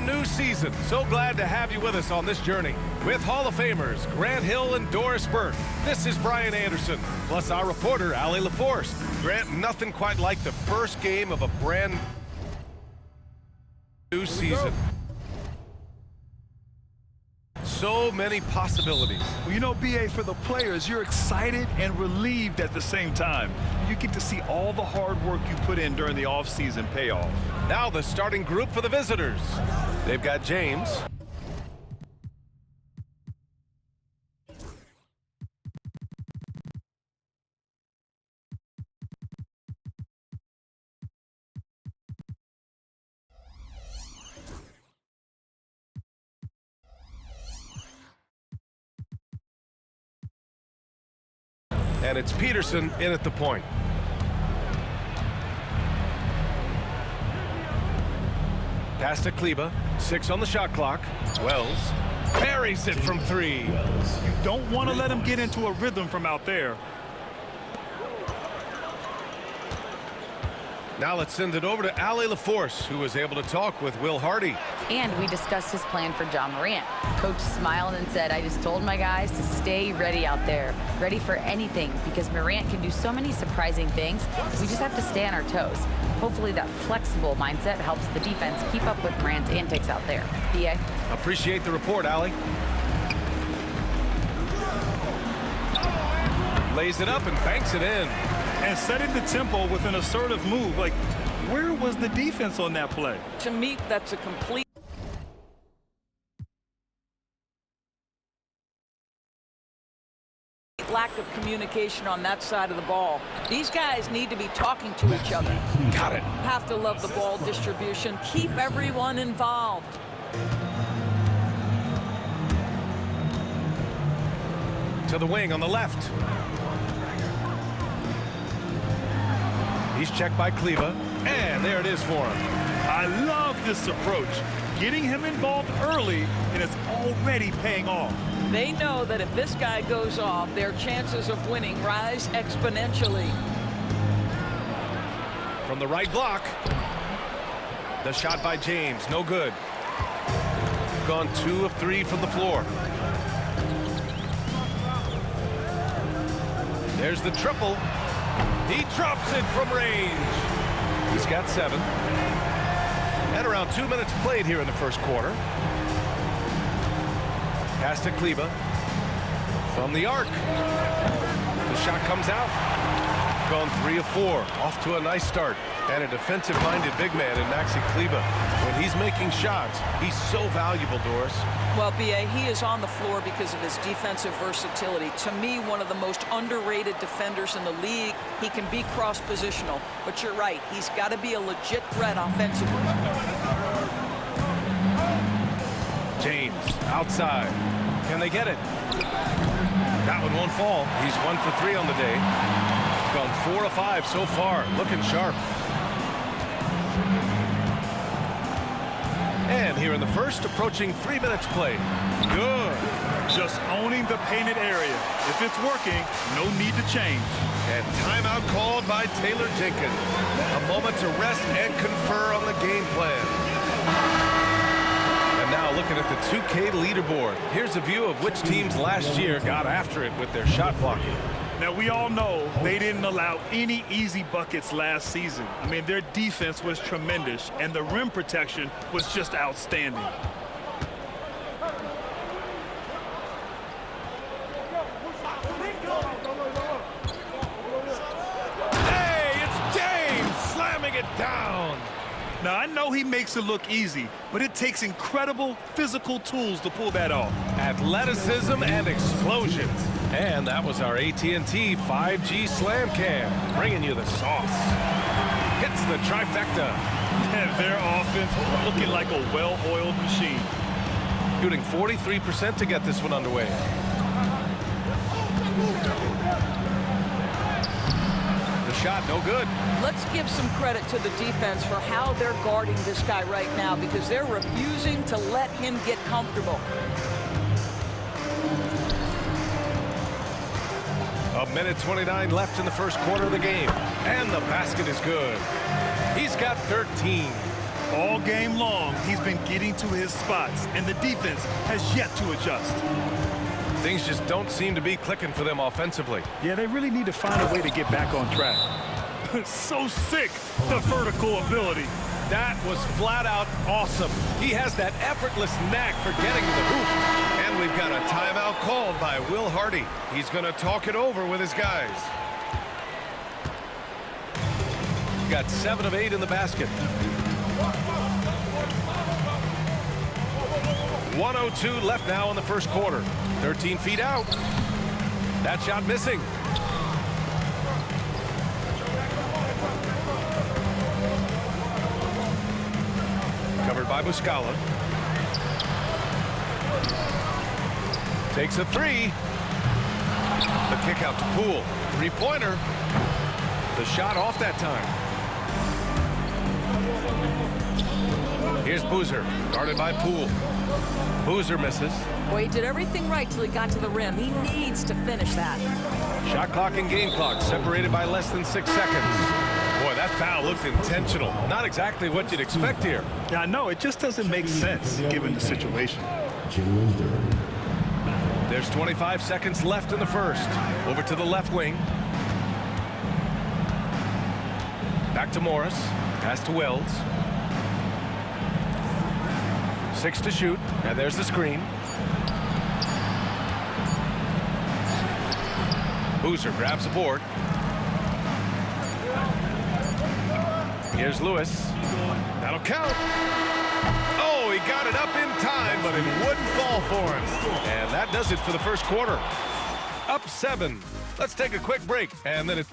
brand new season. So glad to have you with us on this journey. With Hall of Famers Grant Hill and Doris Burke, this is Brian Anderson, plus our reporter, Allie LaForce. Grant, nothing quite like the first game of a brand new season. So many possibilities. Well, you know, BA, for the players, you're excited and relieved at the same time. You get to see all the hard work you put in during the offseason pay off. Now the starting group for the visitors. They've got James, and it's Peterson in at the point. Pass to Kleba, 6 on the shot clock. Wells parries it from 3. You don't want to let him get into a rhythm from out there. Now let's send it over to Allie LaForce, who was able to talk with Will Hardy. And we discussed his plan for John Morant. Coach smiled and said, I just told my guys to stay ready out there, ready for anything, because Morant can do so many surprising things. We just have to stay on our toes. Hopefully that flexible mindset helps the defense keep up with Morant's antics out there. BA? Appreciate the report, Allie. Lays it up and banks it in. And setting the tempo with an assertive move. Like, where was the defense on that play? To me, that's a complete lack of communication on that side of the ball. These guys need to be talking to each other. Got it. Have to love the ball distribution. Keep everyone involved. To the wing on the left. He's checked by Kleba, and there it is for him. I love this approach. Getting him involved early, and it's already paying off. They know that if this guy goes off, their chances of winning rise exponentially. From the right block. The shot by James, no good. Gone 2 of 3 from the floor. There's the triple. He drops it from range. He's got 7. And around 2 minutes played here in the first quarter. Pass to Kleba. From the arc. The shot comes out. Gone 3 of 4. Off to a nice start. And a defensive-minded big man in Maxi Kleba. When he's making shots, he's so valuable, Doris. Well, B.A., he is on the floor because of his defensive versatility. To me, one of the most underrated defenders in the league. He can be cross-positional, but you're right. He's got to be a legit threat offensively. James, outside. Can they get it? That one won't fall. He's 1 for 3 on the day. Gone 4 of 5 so far. Looking sharp. And here in the first, approaching 3 minutes played. Good. Just owning the painted area. If it's working, no need to change. And timeout called by Taylor Jenkins. A moment to rest and confer on the game plan. And now looking at the 2K leaderboard. Here's a view of which teams last year got after it with their shot blocking. Now, we all know they didn't allow any easy buckets last season. I mean, their defense was tremendous, and the rim protection was just outstanding. Hey, it's James slamming it down. Now, I know he makes it look easy, but it takes incredible physical tools to pull that off. Athleticism and explosion. And that was our AT&T 5G Slam Cam, bringing you the sauce. Hits the trifecta. And their offense looking like a well-oiled machine. Shooting 43% to get this one underway. The shot, no good. Let's give some credit to the defense for how they're guarding this guy right now, because they're refusing to let him get comfortable. A minute 29 left in the first quarter of the game. And the basket is good. He's got 13. All game long, he's been getting to his spots, and the defense has yet to adjust. Things just don't seem to be clicking for them offensively. Yeah, they really need to find a way to get back on track. So sick, the vertical ability. That was flat out awesome. He has that effortless knack for getting to the hoop. And we've got a timeout called by Will Hardy. He's going to talk it over with his guys. Got 7 of 8 in the basket. 1:02 left now in the first quarter. 13 feet out. That shot missing. Covered by Muscala. Takes a 3. The kick out to Poole. 3-pointer. The shot off that time. Here's Boozer, guarded by Poole. Boozer misses. Boy, he did everything right till he got to the rim. He needs to finish that. Shot clock and game clock separated by less than 6 seconds. Boy, that foul looked intentional. Not exactly what you'd expect here. Yeah, I know. It just doesn't make sense given the situation. There's 25 seconds left in the first. Over to the left wing. Back to Morris. Pass to Wells. 6 to shoot. And there's the screen. Boozer grabs the board. Here's Lewis. That'll count. Oh, he got it up in time, but it wouldn't fall for him. And that does it for the first quarter. Up 7. Let's take a quick break, and then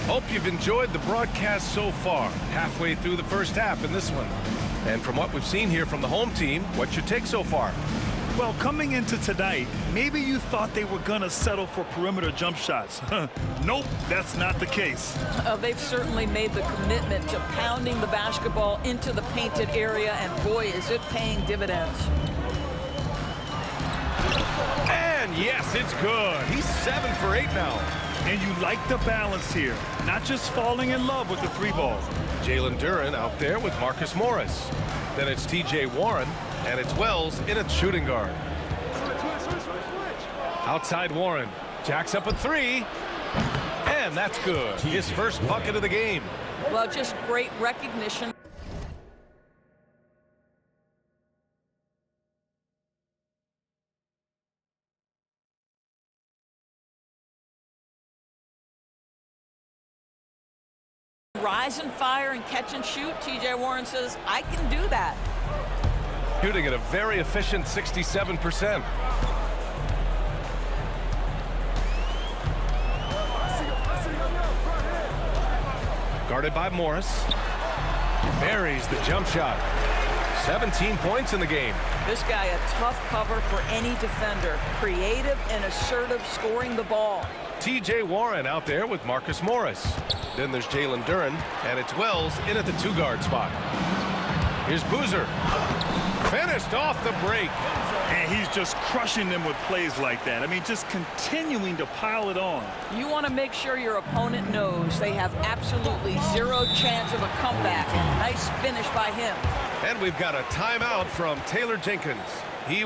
Hope you've enjoyed the broadcast so far. Halfway through the first half in this one. And from what we've seen here from the home team, what's your take so far? Well, coming into tonight, maybe you thought they were going to settle for perimeter jump shots. Nope, that's not the case. They've certainly made the commitment to pounding the basketball into the painted area, and boy, is it paying dividends. And yes, it's good. He's 7 for 8 now. And you like the balance here, not just falling in love with the 3-ball. Jalen Duren out there with Marcus Morris. Then it's T.J. Warren, and it's Wells in at shooting guard. Outside Warren. Jacks up a 3. And that's good. His first bucket of the game. Well, just great recognition. Rise and fire and catch and shoot. T.J. Warren says, I can do that. Shooting at a very efficient 67%. Guarded by Morris. Buries the jump shot. 17 points in the game. This guy a tough cover for any defender. Creative and assertive scoring the ball. T.J. Warren out there with Marcus Morris. Then there's Jalen Duren, and it's Wells in at the 2-guard spot. Here's Boozer. Finished off the break. And he's just crushing them with plays like that. I mean, just continuing to pile it on. You want to make sure your opponent knows they have absolutely zero chance of a comeback. And nice finish by him. And we've got a timeout from Taylor Jenkins. He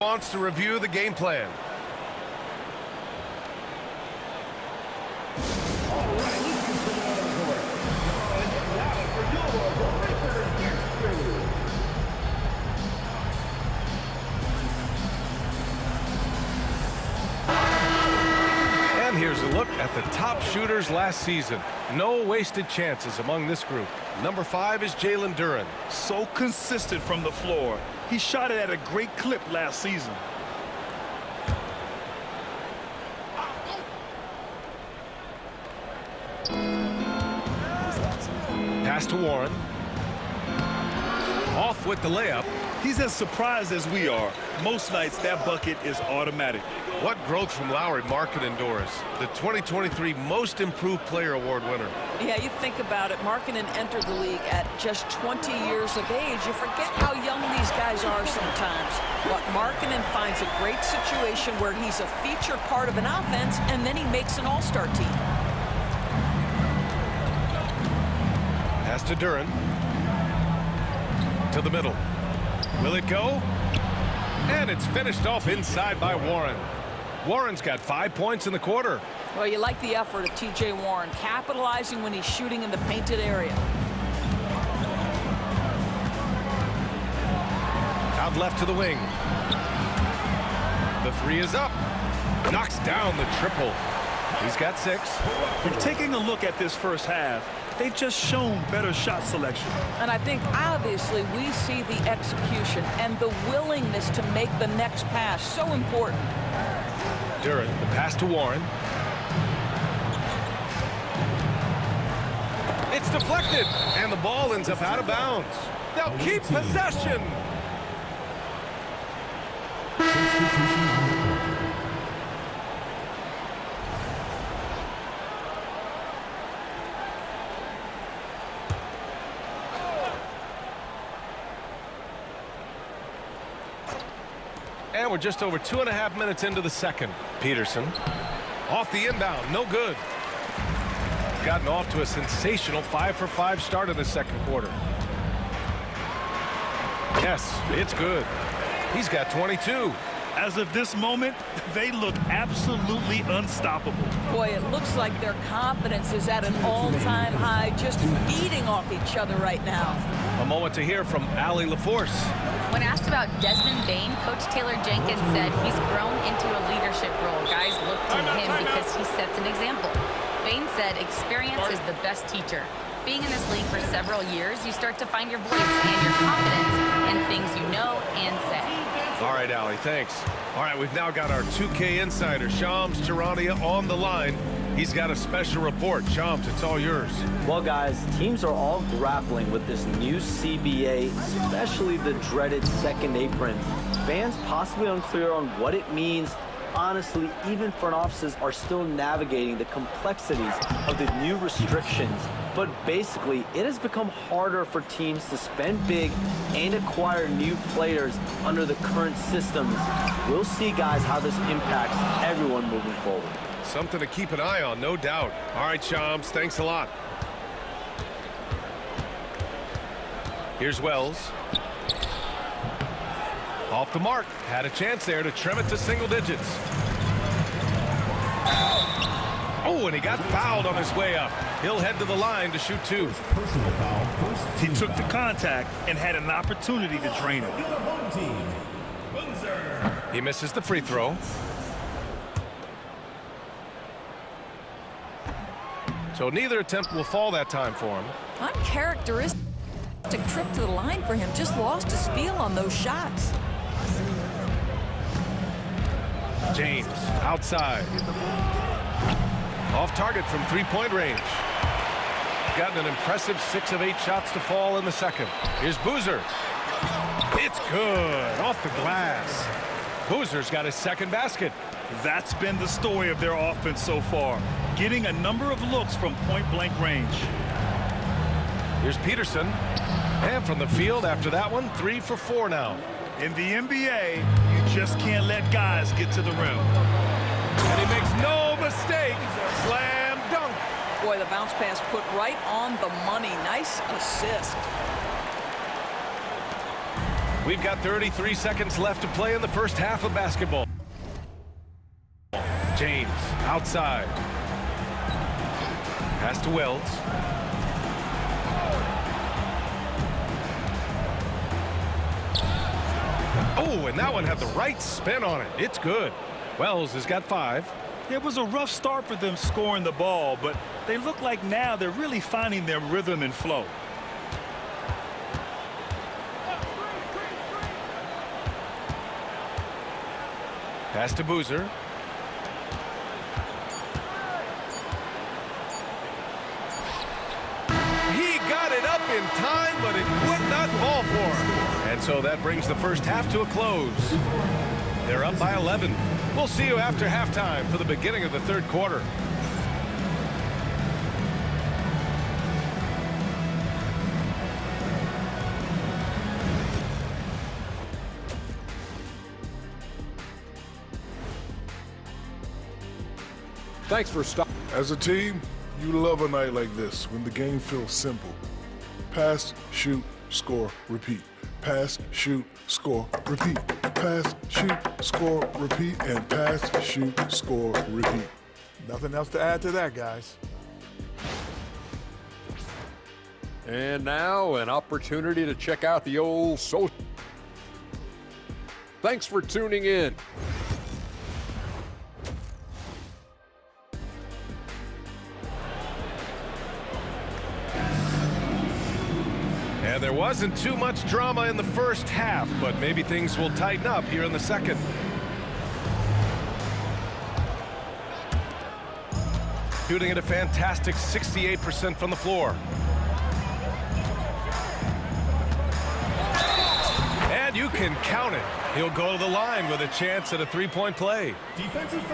wants to review the game plan. And here's a look at the top shooters last season. No wasted chances among this group. Number 5 is Jalen Duren. So consistent from the floor. He shot it at a great clip last season. Pass to Warren. Off with the layup. He's as surprised as we are. Most nights that bucket is automatic. What growth from Lowry, Markkanen Doris, the 2023 Most Improved Player Award winner. Yeah, you think about it. Markkanen entered the league at just 20 years of age. You forget how young these guys are sometimes. But Markkanen finds a great situation where he's a featured part of an offense, and then he makes an all-star team. Pass to Duren. To the middle. Will it go? And it's finished off inside by Warren. Warren's got 5 points in the quarter. Well, you like the effort of T.J. Warren, capitalizing when he's shooting in the painted area. Out left to the wing. The three is up. Knocks down the triple. He's got 6. When taking a look at this first half, they've just shown better shot selection. And I think, obviously, we see the execution and the willingness to make the next pass so important. Duren, the pass to Warren. It's deflected, and the ball ends up out of bounds. They'll keep possession. And we're just over 2.5 minutes into the second. Peterson off the inbound, no good. Gotten off to a sensational 5-for-5 start in the second quarter. Yes, it's good. He's got 22. As of this moment, they look absolutely unstoppable. Boy, it looks like their confidence is at an all-time high, just feeding off each other right now. A moment to hear from Allie LaForce. When asked about Desmond Bane, Coach Taylor Jenkins said he's grown into a leadership role. Guys look to him because he sets an example. Bane said experience is the best teacher. Being in this league for several years, you start to find your voice and your confidence in things you know and say. All right, Allie, thanks. All right, we've now got our 2K insider, Shams Charania, on the line. He's got a special report. Shams, it's all yours. Well, guys, teams are all grappling with this new CBA, especially the dreaded second apron. Fans possibly unclear on what it means. Honestly, even front offices are still navigating the complexities of the new restrictions. But basically, it has become harder for teams to spend big and acquire new players under the current systems. We'll see, guys, how this impacts everyone moving forward. Something to keep an eye on, no doubt. All right, Shams, thanks a lot. Here's Wells. Off the mark. Had a chance there to trim it to single digits. Oh, and he got fouled on his way up. He'll head to the line to shoot 2. Personal foul. He took the contact and had an opportunity to drain it. He misses the free throw. So neither attempt will fall that time for him. Uncharacteristic trip to the line for him. Just lost his feel on those shots. James outside. Off target from three-point range. Gotten an impressive 6 of 8 shots to fall in the second. Here's Boozer. It's good. Off the glass. Boozer's got his second basket. That's been the story of their offense so far, getting a number of looks from point-blank range. Here's Peterson. And from the field after that one, 3 for 4 now. In the NBA, you just can't let guys get to the rim. And he makes no mistake. Slam dunk. Boy, the bounce pass put right on the money. Nice assist. We've got 33 seconds left to play in the first half of basketball. James outside. Pass to Wells. Oh, and that one had the right spin on it. It's good. Wells has got 5. It was a rough start for them scoring the ball, but they look like now they're really finding their rhythm and flow. Pass to Boozer. He got it up in time, but it would not fall for him. And so that brings the first half to a close. They're up by 11. We'll see you after halftime for the beginning of the third quarter. Thanks for stopping. As a team, you love a night like this when the game feels simple. Pass, shoot, score, repeat. Pass, shoot, score, repeat. Pass, shoot, score, repeat, and pass, shoot, score, repeat. Nothing else to add to that, guys. And now an opportunity to check out the old social. Thanks for tuning in. And there wasn't too much drama in the first half, but maybe things will tighten up here in the second. Shooting at a fantastic 68% from the floor. And you can count it. He'll go to the line with a chance at a three-point play.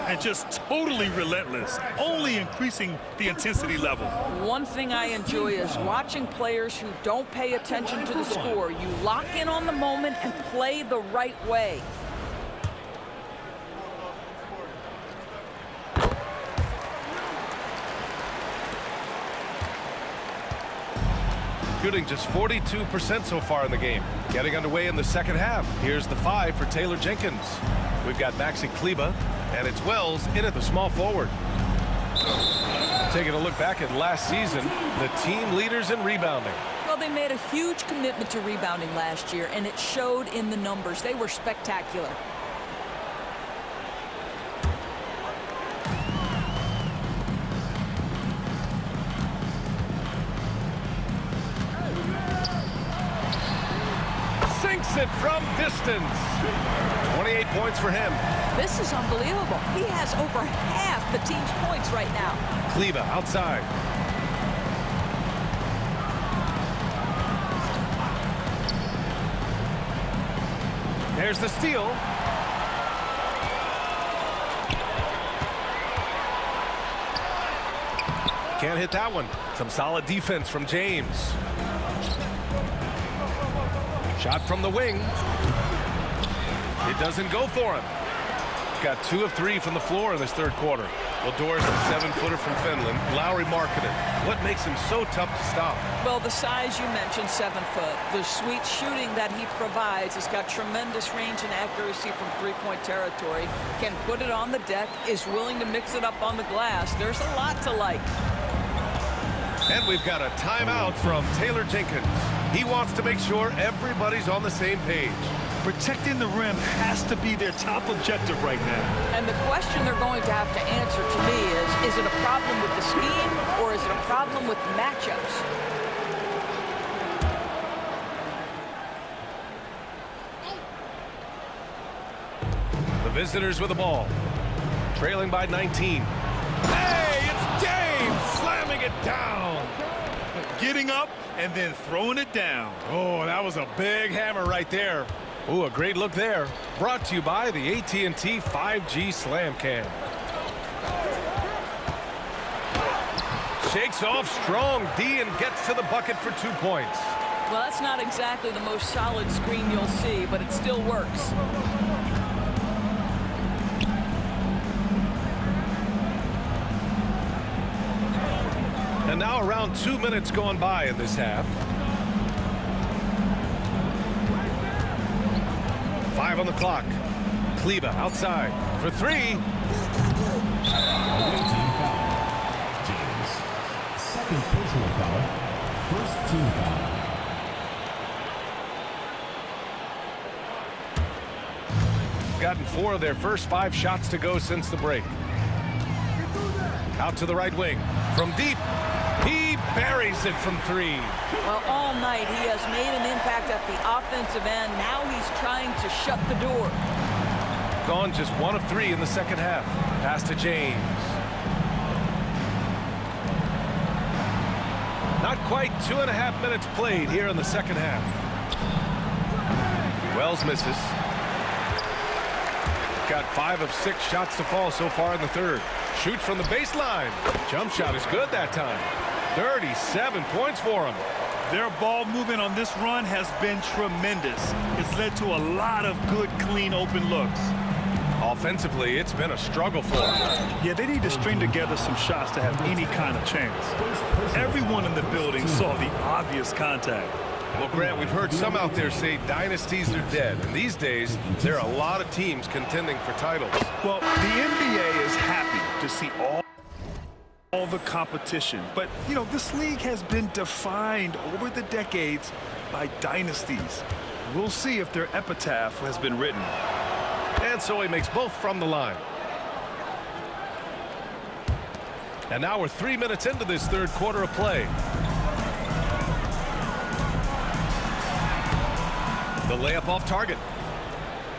And just totally relentless, only increasing the intensity level. One thing I enjoy is watching players who don't pay attention to the score. You lock in on the moment and play the right way. Shooting just 42% so far in the game. Getting underway in the second half. Here's the 5 for Taylor Jenkins. We've got Maxi Kleber, and it's Wells in at the small forward. Taking a look back at last season, the team leaders in rebounding. Well, they made a huge commitment to rebounding last year, and it showed in the numbers. They were spectacular. Sinks it from distance. 28 points for him. This is unbelievable. He has over half the team's points right now. Kleber outside. There's the steal. Can't hit that one. Some solid defense from James. Shot from the wing. It doesn't go for him. Got 2 of 3 from the floor in this third quarter. Well, Doris, the 7-footer from Finland, Lowry marketed. What makes him so tough to stop? Well, the size you mentioned, 7 foot. The sweet shooting that he provides has got tremendous range and accuracy from three-point territory. Can put it on the deck, is willing to mix it up on the glass. There's a lot to like. And we've got a timeout from Taylor Jenkins. He wants to make sure everybody's on the same page. Protecting the rim has to be their top objective right now. And the question they're going to have to answer to me is it a problem with the scheme or is it a problem with the matchups? The visitors with the ball. Trailing by 19. Hey, it's James slamming it down. Getting up and then throwing it down. Oh, that was a big hammer right there. Ooh, a great look there. Brought to you by the AT&T 5G Slam Cam. Shakes off strong D and gets to the bucket for 2 points. Well, that's not exactly the most solid screen you'll see, but it still works. And now around 2 minutes gone by in this half. 5 on the clock. Kleber outside for 3. James, second personal foul, first team foul. Gotten 4 of their first 5 shots to go since the break. Out to the right wing. From deep, he buries it from 3. Well, all night he has made an impact at the offensive end. Now he's trying to shut the door. Gone just 1 of 3 in the second half. Pass to James. Not quite 2.5 minutes played here in the second half. Wells misses. Got 5 of 6 shots to fall so far in the third. Shoots from the baseline. Jump shot is good that time. 37 points for him. Their ball movement on this run has been tremendous. It's led to a lot of good, clean, open looks. Offensively, it's been a struggle for them. Yeah, they need to string together some shots to have any kind of chance. Everyone in the building saw the obvious contact. Well, Grant, we've heard some out there say dynasties are dead. And these days, there are a lot of teams contending for titles. Well, the NBA is happy to see all the competition. But, you know, this league has been defined over the decades by dynasties. We'll see if their epitaph has been written. And so he makes both from the line. And now we're 3 minutes into this third quarter of play. The layup off target.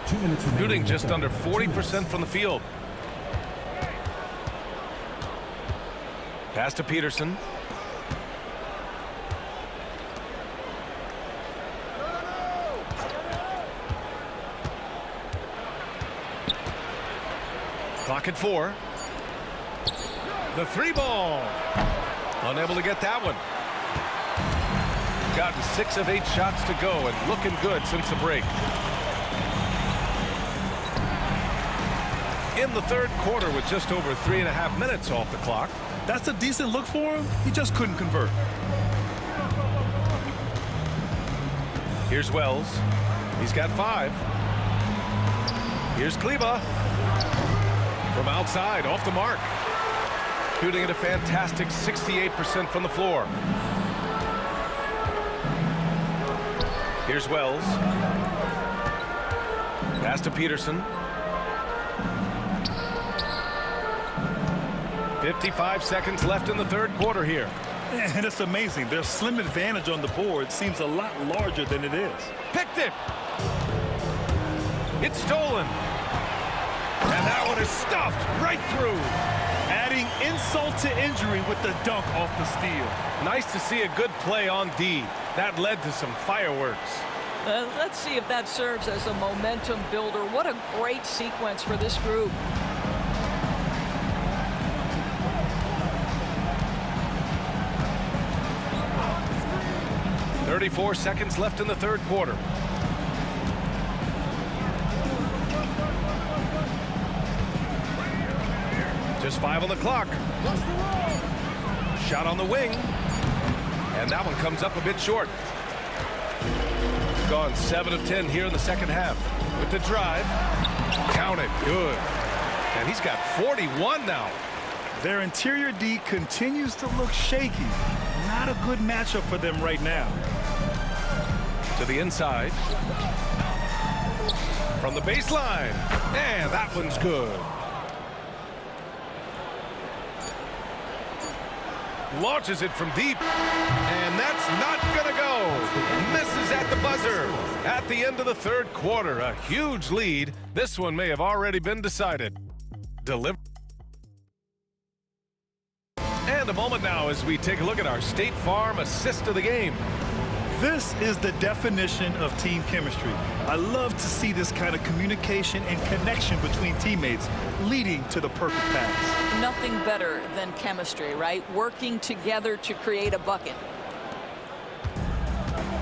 2 minutes remaining. Shooting just under 40% from the field. Pass to Peterson. Clock at 4. The 3 ball. Unable to get that one. Gotten 6 of 8 shots to go and looking good since the break. In the third quarter with just over 3.5 minutes off the clock. That's a decent look for him. He just couldn't convert. Here's Wells. He's got 5. Here's Kleber. From outside, off the mark. Shooting at a fantastic 68% from the floor. Here's Wells. Pass to Peterson. 55 seconds left in the third quarter here. And it's amazing. Their slim advantage on the board seems a lot larger than it is. Picked it. It's stolen. And that one is stuffed right through. Adding insult to injury with the dunk off the steal. Nice to see a good play on D. That led to some fireworks. Let's see if that serves as a momentum builder. What a great sequence for this group. .34 seconds left in the third quarter. Just 5 on the clock. Shot on the wing. And that one comes up a bit short. Gone 7 of 10 here in the second half. With the drive. Count it. Good. And he's got 41 now. Their interior D continues to look shaky. Not a good matchup for them right now. To the inside. From the baseline. And that one's good. Launches it from deep. And that's not going to go. Misses at the buzzer. At the end of the third quarter, a huge lead. This one may have already been decided. Deliver. And a moment now as we take a look at our State Farm assist of the game. This is the definition of team chemistry. I love to see this kind of communication and connection between teammates leading to the perfect pass. Nothing better than chemistry, right? Working together to create a bucket.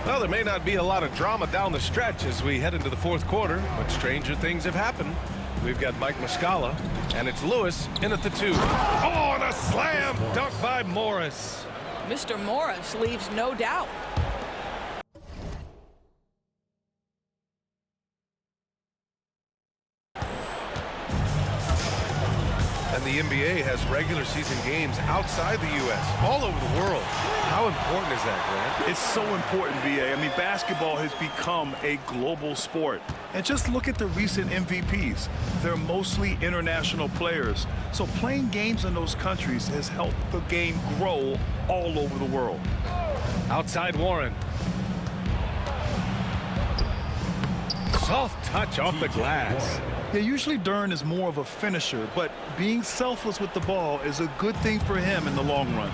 Well, there may not be a lot of drama down the stretch as we head into the fourth quarter, but stranger things have happened. We've got Mike Muscala, and it's Lewis in at the 2. Oh, and a slam dunk by Morris. Mr. Morris leaves no doubt. And the NBA has regular season games outside the U.S., all over the world. How important is that, Grant? It's so important, BA. I mean, basketball has become a global sport. And just look at the recent MVPs. They're mostly international players. So playing games in those countries has helped the game grow all over the world. Outside Warren. Soft touch off the glass. Yeah, usually Dern is more of a finisher, but being selfless with the ball is a good thing for him in the long run.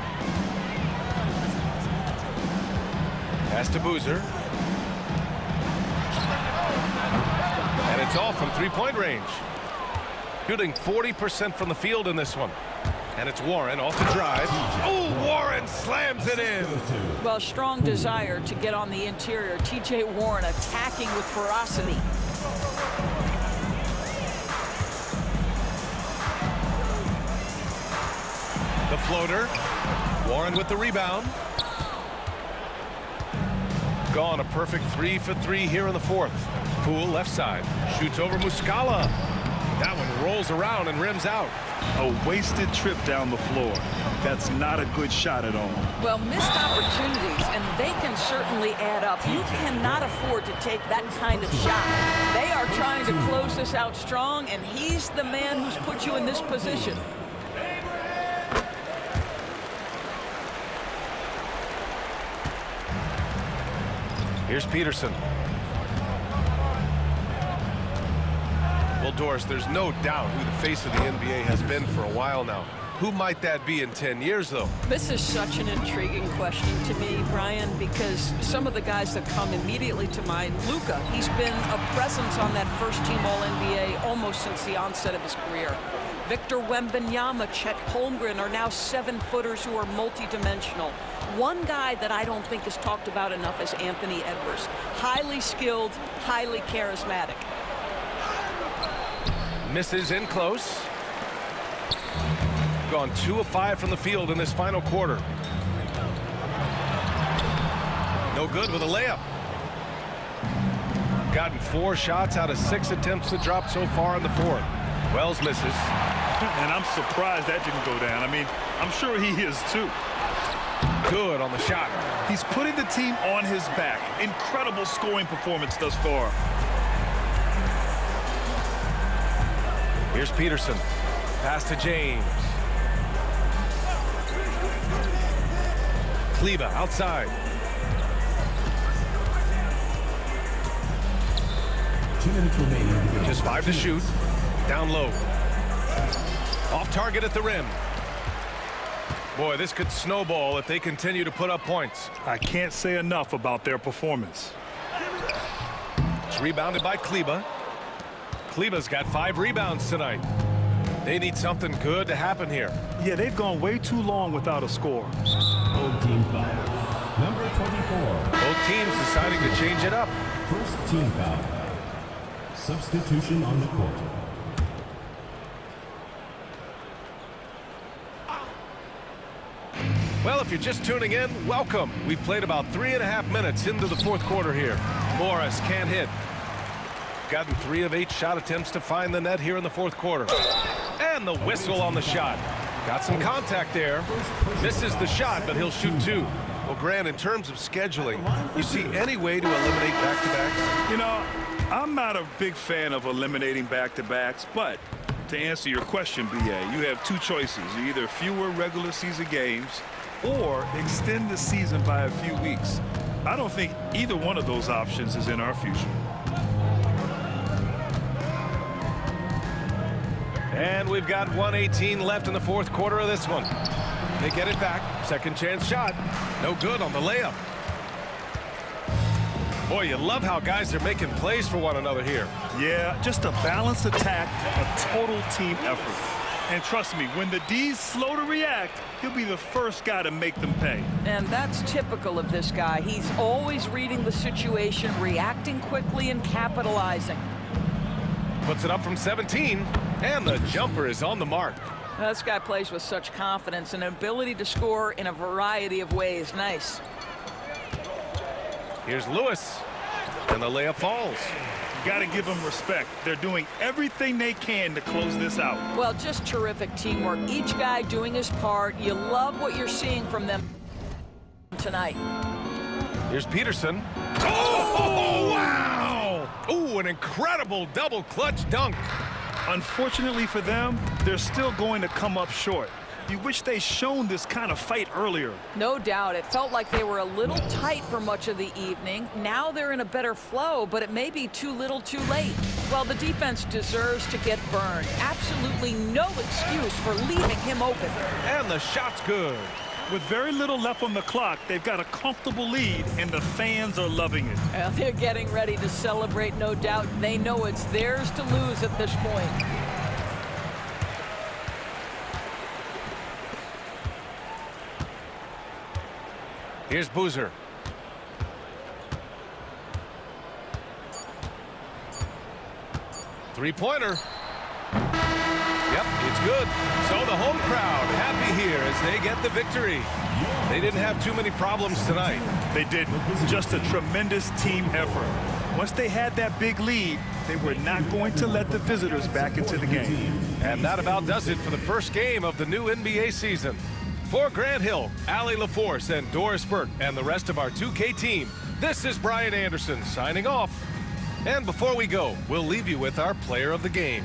Pass to Boozer. And it's off from three-point range. Shooting 40% from the field in this one. And it's Warren off the drive. Oh, Warren slams it in. Well, strong desire to get on the interior. T.J. Warren attacking with ferocity. The floater. Warren with the rebound. Gone a perfect 3 for 3 here in the fourth. Poole left side. Shoots over Muscala. That one rolls around and rims out. A wasted trip down the floor. That's not a good shot at all. Well, missed opportunities, and they can certainly add up. You cannot afford to take that kind of shot. They are trying to close this out strong, and he's the man who's put you in this position. Here's Peterson. Well, Doris, there's no doubt who the face of the NBA has been for a while now. Who might that be in 10 years, though? This is such an intriguing question to me, Brian, because some of the guys that come immediately to mind, Luka, he's been a presence on that first-team All-NBA almost since the onset of his career. Victor Wembanyama, Chet Holmgren are now 7-footers who are multidimensional. One guy that I don't think is talked about enough is Anthony Edwards. Highly skilled, highly charismatic. Misses in close. Gone 2 of 5 from the field in this final quarter. No good with a layup. Gotten 4 shots out of 6 attempts to drop so far in the fourth. Wells misses. And I'm surprised that didn't go down. I mean, I'm sure he is too. Good on the shot. He's putting the team on his back. Incredible scoring performance thus far. Here's Peterson. Pass to James. Kleber outside. 2 minutes remaining. Just 5 to shoot. Down low. Off target at the rim. Boy, this could snowball if they continue to put up points. I can't say enough about their performance. It's rebounded by Kleber. Kleber's got 5 rebounds tonight. They need something good to happen here. Yeah, they've gone way too long without a score. Old team foul. Number 24. Both teams deciding to change it up. First team foul. Substitution on the court. Well, if you're just tuning in, welcome. We've played about 3.5 minutes into the fourth quarter here. Morris can't hit. Gotten 3 of 8 shot attempts to find the net here in the fourth quarter. And the whistle on the shot. Got some contact there. Misses the shot, but he'll shoot 2. Well, Grant, in terms of scheduling, you see any way to eliminate back-to-backs? You know, I'm not a big fan of eliminating back-to-backs, but to answer your question, BA, you have 2 choices. Either fewer regular season games or extend the season by a few weeks. I don't think either one of those options is in our future. And we've got 1:18 left in the fourth quarter of this one. They get it back. Second chance shot. No good on the layup. Boy, you love how guys are making plays for one another here. Yeah, just a balanced attack, a total team effort. And trust me, when the D's slow to react, he'll be the first guy to make them pay. And that's typical of this guy. He's always reading the situation, reacting quickly and capitalizing. Puts it up from 17, and the jumper is on the mark. This guy plays with such confidence and an ability to score in a variety of ways. Nice. Here's Lewis, and the layup falls. Got to give them respect. They're doing everything they can to close this out. Well, just terrific teamwork. Each guy doing his part. You love what you're seeing from them tonight. Here's Peterson. Oh, wow! Ooh, an incredible double clutch dunk. Unfortunately for them, they're still going to come up short. You wish they'd shown this kind of fight earlier. No doubt. It felt like they were a little tight for much of the evening. Now they're in a better flow, but it may be too little too late. Well, the defense deserves to get burned. Absolutely no excuse for leaving him open. And the shot's good. With very little left on the clock, they've got a comfortable lead, and the fans are loving it. Well, they're getting ready to celebrate, no doubt. They know it's theirs to lose at this point. Here's Boozer. Three-pointer. Yep, it's good. So the home crowd happy here as they get the victory. They didn't have too many problems tonight. They didn't. Just a tremendous team effort. Once they had that big lead, they were not going to let the visitors back into the game. And that about does it for the first game of the new NBA season. For Grant Hill, Allie LaForce, and Doris Burke, and the rest of our 2K team, this is Brian Anderson signing off. And before we go, we'll leave you with our player of the game.